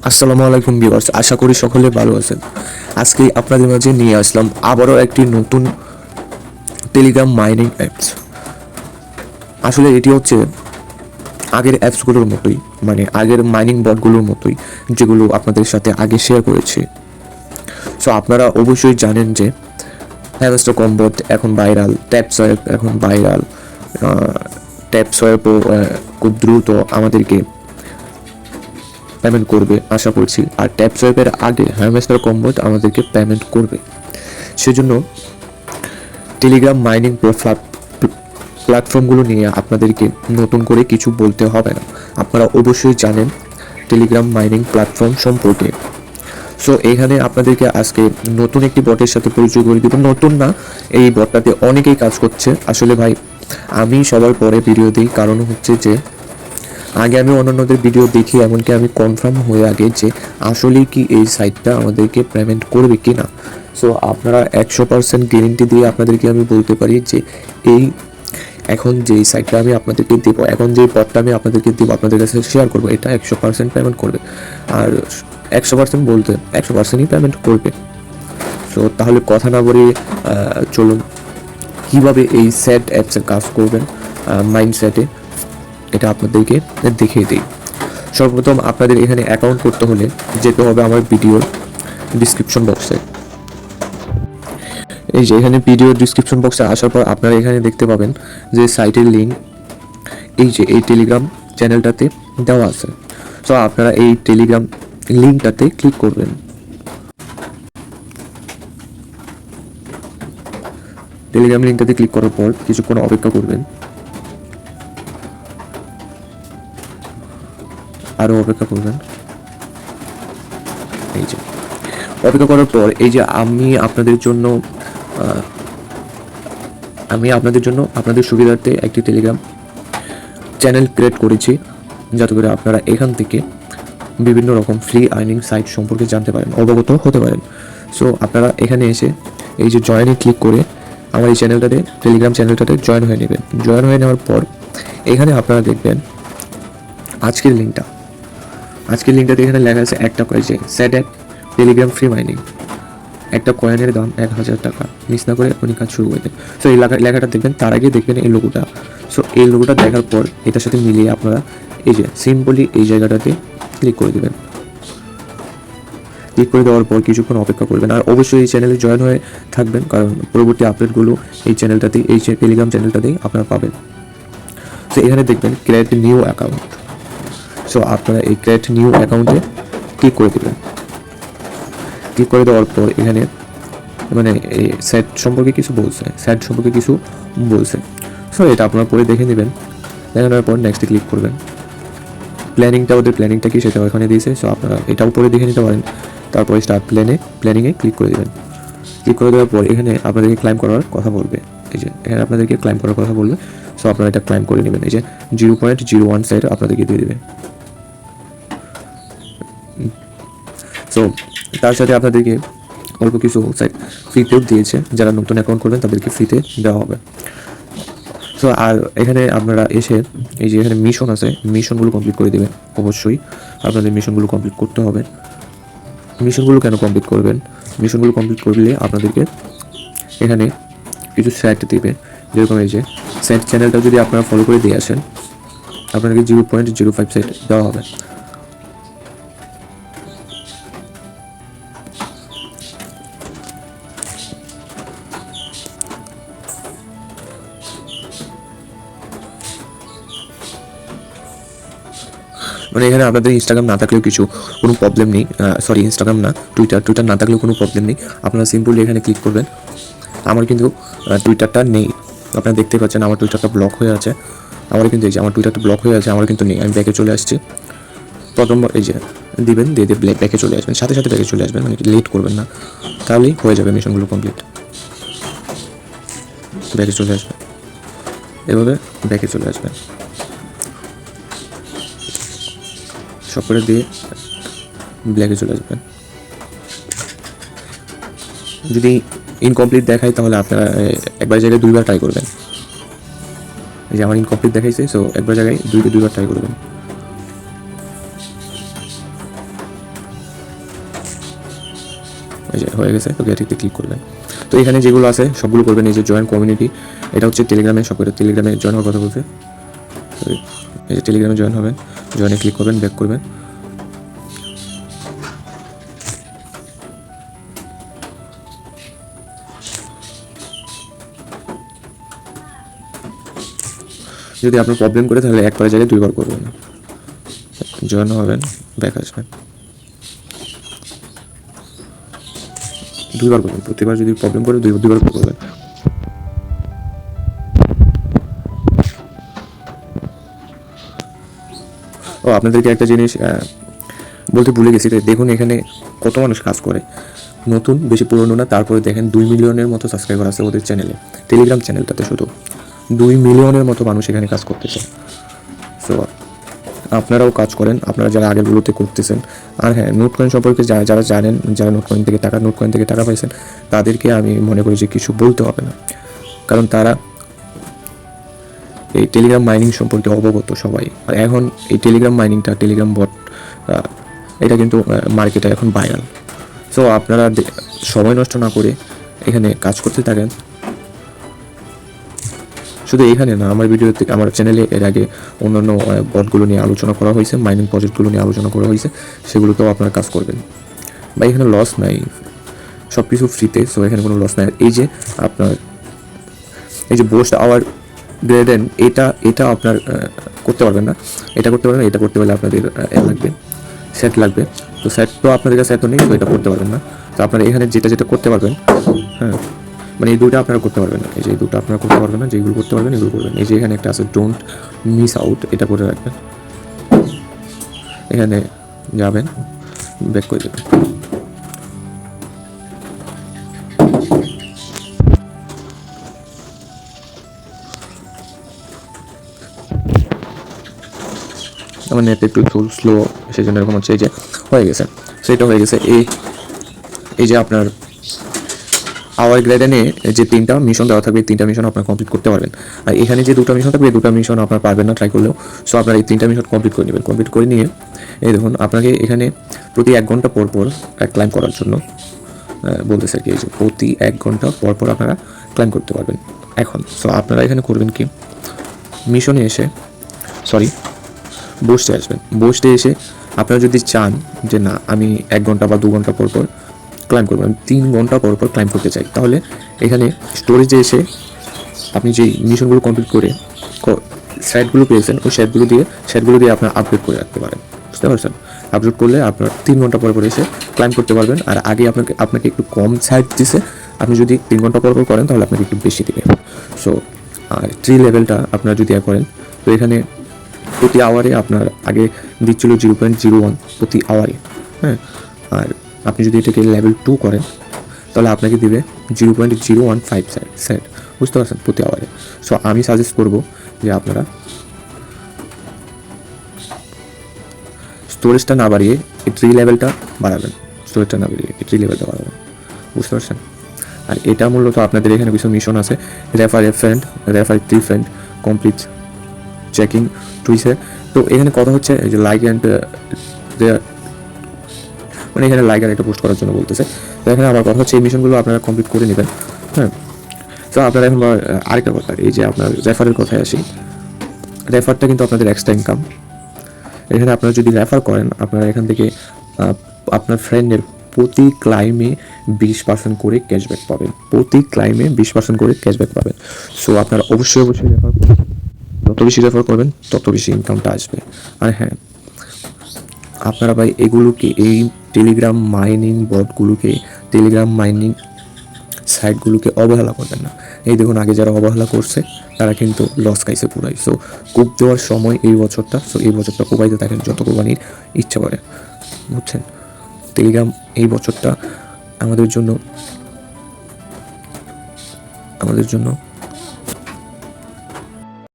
আসসালামু আলাইকুম ভিউয়ার্স, আশা করি সকলে ভালো আছেন। আজকে আপনাদের মাঝে নিয়ে আসলাম আবারও একটি নতুন টেলিগ্রাম মাইনিং অ্যাপস। আসলে এটি হচ্ছে আগের অ্যাপসগুলোর মতোই, মানে আগের মাইনিং বটগুলোর মতোই, যেগুলো আপনাদের সাথে আগে শেয়ার করেছি। সো আপনারা অবশ্যই জানেন যে হ্যামস্টার কম্বোট এখন ভাইরাল, ট্যাপ সোয়াইপ এখন ভাইরাল। ট্যাপ সোয়াইপও খুব দ্রুত আমাদেরকে পেমেন্ট করবে আশা করছি, আর ট্যাপ সোয়াইপের আগে হ্যামস্টার কম্বোট আমাদেরকে পেমেন্ট করবে। সেজন্য টেলিগ্রাম মাইনিং প্ল্যাটফর্মগুলো নিয়ে আপনাদেরকে নতুন করে কিছু বলতে হবে না, আপনারা অবশ্যই জানেন টেলিগ্রাম মাইনিং প্ল্যাটফর্ম সম্পর্কে। সো এখানে আপনাদেরকে আজকে নতুন একটি বটের সাথে পরিচয় করে দিব। নতুন না, এই বটটাতে অনেকেই কাজ করছে। আসলে ভাই, আমি সবার পরে ভিডিও দিই, কারণ হচ্ছে যে আগে আমি অন্যান্যদের ভিডিও দেখি, এমনকি আমি কনফার্ম হয়ে আগে যে আসলেই কি এই সাইটটা আমাদেরকে পেমেন্ট করবে কি না। সো আপনারা 100% গ্যারেন্টি দিয়ে আপনাদেরকে আমি বলতে পারি যে এই এখন যেই সাইটটা আমি আপনাদেরকে দেবো, এখন যেই পথটা আমি আপনাদেরকে দেবো, আপনাদের কাছে শেয়ার করবো, এটা 100% পেমেন্ট করবে। আর 100% বলতে 100%ই পেমেন্ট করবে। সো তাহলে কথা না বলে চলুন কীভাবে এই সেট অ্যাপসে কাজ করবেন মাইন্ডসেটে, এটা আপনাদেরকে দেখিয়ে দিই। সর্বপ্রথম আপনাদের এখানে অ্যাকাউন্ট করতে হলে যেতে হবে আমার ভিডিওর ডিসক্রিপশন বক্সে। এই যে এখানে ভিডিওর ডিসক্রিপশন বক্সে আসার পর আপনারা এখানে দেখতে পাবেন যে সাইটের লিঙ্ক এই যে এই টেলিগ্রাম চ্যানেলটাতে দেওয়া আছে। সো আপনারা এই টেলিগ্রাম লিঙ্কটাতে ক্লিক করবেন। টেলিগ্রাম লিঙ্কটাতে ক্লিক করার পর কিছুক্ষণ অপেক্ষা করবেন, আরও অপেক্ষা করবেন। এই যে অপেক্ষা করার পর এই যে আমি আপনাদের জন্য আপনাদের সুবিধার্থে একটি টেলিগ্রাম চ্যানেল ক্রিয়েট করেছি, যাতে করে আপনারা এখান থেকে বিভিন্ন রকম ফ্রি আর্নিং সাইট সম্পর্কে জানতে পারেন, অবগত হতে পারেন। সো আপনারা এখানে এসে এই যে জয়েনে ক্লিক করে আমার এই চ্যানেলটাতে, টেলিগ্রাম চ্যানেলটাতে জয়েন হয়ে নেবেন। জয়েন হয়ে নেওয়ার পর এখানে আপনারা দেখবেন আজকের লিঙ্কটাতে এখানে লেখা আছে একটা কয়েছে set app Telegram free mining, একটা কয়েনের দাম 1000 টাকা, মিস না করে আপনি কাজ শুরু করে দেন। সো এই লেখাটা দেখবেন, তার আগে দেখবেন এই লোগোটা। সো এই লোগোটা দেখার পর এটার সাথে মিলিয়ে আপনারা এই যে সিম্পলি এই জায়গাটাতে ক্লিক করে দেবেন। ক্লিক করে দেওয়ার পর কিছুক্ষণ অপেক্ষা করবেন, আর অবশ্যই এই চ্যানেলে জয়েন হয়ে থাকবেন, কারণ পরবর্তী আপডেটগুলো এই চ্যানেলটাতেই, এই টেলিগ্রাম চ্যানেলটাতেই আপনারা পাবেন। সো এখানে দেখবেন ক্রিয়েট নিউ অ্যাকাউন্ট। সো আপনারা এই ক্রিয়েট নিউ অ্যাকাউন্টে ক্লিক করে দেবেন। ক্লিক করে দেওয়ার পর এখানে মানে এই সেট সম্পর্কে কিছু বলছে। সো এটা আপনারা পরে দেখে নেবেন। দেখানোর পর নেক্সটে ক্লিক করবেন। ওদের প্ল্যানিংটা কি সেটা ওখানে দিয়েছে। সো আপনারা এটাও পরে দেখে নিতে পারেন। তারপরে স্টার্ট প্ল্যানিংয়ে ক্লিক করে দেবেন। ক্লিক করে দেওয়ার পর এখানে আপনাদেরকে ক্লাইম করার কথা বলবে। এই যে এখানে আপনাদেরকে ক্লাইম করার কথা বলবে। সো আপনারা এটা ক্লাইম করে নেবেন। এই যে 0.01 সাইড আপনাদেরকে দিয়ে দেবে। সো তার সাথে আপনাদেরকে অল্প কিছু সাইট ফ্রিতেও দিয়েছে, যারা নতুন অ্যাকাউন্ট করবেন তাদেরকে ফ্রিতে দেওয়া হবে। সো আর এখানে আপনারা এসে এই যে এখানে মিশন আছে, মিশনগুলো কমপ্লিট করে দেবেন। অবশ্যই আপনাদের মিশনগুলো কমপ্লিট করতে হবে। মিশনগুলো কেন কমপ্লিট করবেন? মিশনগুলো কমপ্লিট করলে আপনাদেরকে এখানে কিছু সেট দেবে, যেরকম এই যে সেট চ্যানেলটা যদি আপনারা ফলো করে দিয়ে আসেন, আপনাদেরকে 0.05 সেট দেওয়া হবে। মানে এখানে আপনাদের ইনস্টাগ্রাম না থাকলেও কোনো প্রবলেম নেই। ইনস্টাগ্রাম না, টুইটার না থাকলেও কোনো প্রবলেম নেই। আপনারা সিম্পলি এখানে ক্লিক করবেন। আমার কিন্তু টুইটারটা নেই, আপনারা দেখতে পাচ্ছেন আমার টুইটারটা ব্লক হয়ে আছে। আমার কিন্তু এই যে আমার টুইটারটা ব্লক হয়ে আছে, আমার কিন্তু নেই। আমি ব্যাকে চলে আসছি। প্রথম এই যে দিবেন, দিয়ে ব্যাকে চলে আসবেন, সাথে সাথে ব্যাকে চলে আসবেন, মানে লেট করবেন না, তাহলেই হয়ে যাবে মিশনগুলো কমপ্লিট। ব্যাকে চলে আসবেন, এভাবে ব্যাকে চলে আসবেন, সব করে দিয়ে ব্ল্যাকে চলে আসবেন। যদি ইনকমপ্লিট দেখায় তাহলে আপনারা একবার জায়গায় দুইবার ট্রাই করবেন। এই যে আমার ইনকমপ্লিট দেখাইছে, সো একবার জায়গায় দুইবার ট্রাই করবেন। এই যে হয়ে গেছে। তো গেটিতে ক্লিক করবেন। তো এখানে যেগুলো আছে সবগুলো করবেন। এই যে জয়েন কমিউনিটি, এটা হচ্ছে টেলিগ্রামে, সব করে টেলিগ্রামে জয়েন হওয়ার কথা বলছে। এই যে টেলিগ্রামে জয়েন হবেন, জয়েনে ক্লিক করবেন, ব্যাক করবেন। যদি আপনার প্রবলেম করে তাহলে একবার জায়গায় দুইবার করবেন, জয়েন হবেন, ব্যাক আসবেন, দুইবার করবেন। প্রতিবার যদি প্রবলেম করে দুইবার করবেন। ও আপনাদেরকে একটা জিনিস বলতে ভুলে গেছি, দেখুন এখানে কত মানুষ কাজ করে, নতুন, বেশি পুরনো না। তারপরে দেখেন 2 মিলিয়নের মতো সাবস্ক্রাইবার আছে ওদের চ্যানেলে, টেলিগ্রাম চ্যানেলটাতে শুধু 2 মিলিয়নের মতো মানুষ এখানে কাজ করতেছে। সো আপনারাও কাজ করেন, আপনারা যারা আগেরগুলোতে করতেছেন। আর হ্যাঁ, নোট কয়েন সম্পর্কে যারা জানেন, যারা নোট কয়েন থেকে টাকা পাইছেন, তাদেরকে আমি মনে করি যে কিছু বলতে হবে না, কারণ তারা এই টেলিগ্রাম মাইনিং সম্পর্কে অবগত সবাই। আর এখন এই টেলিগ্রাম মাইনিংটা, টেলিগ্রাম বট, এটা কিন্তু মার্কেটে এখন ভাইরাল। সো আপনারা সময় নষ্ট না করে এখানে কাজ করতে থাকেন। শুধু এখানে না, আমার ভিডিওতে, আমার চ্যানেলে এর আগে অন্যান্য বটগুলো নিয়ে আলোচনা করা হয়েছে, মাইনিং প্রজেক্টগুলো নিয়ে আলোচনা করা হয়েছে, সেগুলোতেও আপনারা কাজ করবেন। বা এখানে লস নাই, সব কিছু ফ্রিতে। সো এখানে কোনো লস নাই। এই যে আপনার এই যে বোস্ট আওয়ার গ্রেডেন, এটা আপনার করতে পারবেন না, এটা করতে পারবেন না। এটা করতে পারলে আপনাদের লাগবে, সেট লাগবে। তো সেট তো আপনাদের কাছে এত নেই, তো এটা করতে পারবেন না। তো আপনারা এখানে যেটা করতে পারবেন, হ্যাঁ, মানে এই দুটো আপনারা করতে পারবেন না। এই যে এই দুটো আপনারা করতে পারবেন না, যেগুলো করতে পারবেন এগুলো করবেন। এই যে এখানে একটা আছে ডোন্ট মিস আউট, এটা করে রাখবেন। এখানে যাবেন, ব্যাক করে দেবেন। আমার নেট একটু স্লো, সেই জন্য এরকম হচ্ছে। এই যে হয়ে গেছে, সেটা হয়ে গেছে। এই যে আপনার আওয়ার গ্রেডেনে যে 3টা মিশন দেওয়া থাকবে, 3টা মিশন আপনার কমপ্লিট করতে পারবেন। আর এখানে যে 2টা মিশন থাকবে, এই 2টা মিশন আপনার পারবেন না ট্রাই করলেও। সো আপনার এই 3টা মিশন কমপ্লিট করে নেবেন। কমপ্লিট করে নিয়ে এই দেখুন, আপনাকে এখানে প্রতি 1 ঘন্টা পর পর ক্লাইম করার জন্য বলতেছে আর কি। এই যে প্রতি 1 ঘন্টা পর পর আপনারা ক্লাইম করতে পারবেন এখন। সো আপনারা এখানে করবেন কি, মিশনে এসে, সরি, বসতে আসবেন। বসতে এসে আপনারা যদি চান যে না, আমি 1 ঘন্টা বা 2 ঘন্টা পর পর ক্লাইম করবো, আমি 3 ঘন্টা পর পর ক্লাইম করতে চাই, তাহলে এখানে স্টোরেজে এসে আপনি যেই মিশনগুলো কমপ্লিট করে সেটগুলো পেয়েছেন, ওই সেটগুলো দিয়ে আপনার আপডেট করে রাখতে পারেন। বুঝতে পারছেন? আপলোড করলে আপনার 3 ঘন্টা পর পর এসে ক্লাইম করতে পারবেন। আর আগে আপনাকে একটু কম সাইট দিছে, আপনি যদি 3 ঘন্টা পর পর করেন তাহলে আপনাকে একটু বেশি দেবে। সো আর 3 লেভেলটা আপনারা যদি করেন, তো এখানে প্রতি আওয়ারে আপনার আগে দিচ্ছিল 0.01 প্রতি আওয়ারে, হ্যাঁ। আর আপনি যদি এটাকে লেভেল 2 করেন তাহলে আপনাকে দিবে 0.015 সেট, বুঝতে পারছেন, প্রতি আওয়ারে। সো আমি সাজেস্ট করবো যে আপনারা স্টোরেজটা না বাড়িয়ে এই 3 লেভেলটা বাড়াবেন, স্টোরেজটা না বাড়িয়ে এই 3 লেভেলটা বাড়াবেন, বুঝতে পারছেন। আর এটা মূলত আপনাদের এখানে কিছু মিশন আছে, refer a friend, refer 3 friend, complete checking টুইসে। তো এখানে কথা হচ্ছে যে লাইক অ্যান্ড, মানে এখানে লাইক অ্যান্ড এটা পোস্ট করার জন্য বলতেছে। তো এখানে আমার কথা হচ্ছে এই মিশনগুলো আপনারা কমপ্লিট করে নেবেন, হ্যাঁ। তো আপনারা এখন আরেকটা কথা, এই যে আপনার রেফারের কথায় আসি। রেফারটা কিন্তু আপনাদের এক্সট্রা ইনকাম। এখানে আপনারা যদি রেফার করেন, আপনারা এখান থেকে আপনার ফ্রেন্ডের প্রতি ক্লাইমে 20% করে ক্যাশব্যাক পাবেন, প্রতি ক্লাইমে 20% করে ক্যাশব্যাক পাবেন। সো আপনারা অবশ্যই রেফার করবেন, যত বেশি রেফার করবেন তত বেশি ইনকামটা আসবে। আর হ্যাঁ, আপনারা ভাই এগুলোকে, এই টেলিগ্রাম মাইনিং বটগুলোকে, টেলিগ্রাম মাইনিং সাইটগুলোকে অবহেলা করবেন না। এই দেখুন, আগে যারা অবহেলা করছে তারা কিন্তু লস খাইছে পুরাই। সো কূপ দেওয়ার সময় এই বছরটা, সো এই বছরটা কোবাইতে থাকেন যত কোবানির ইচ্ছা করে, বুঝছেন। টেলিগ্রাম এই বছরটা আমাদের জন্য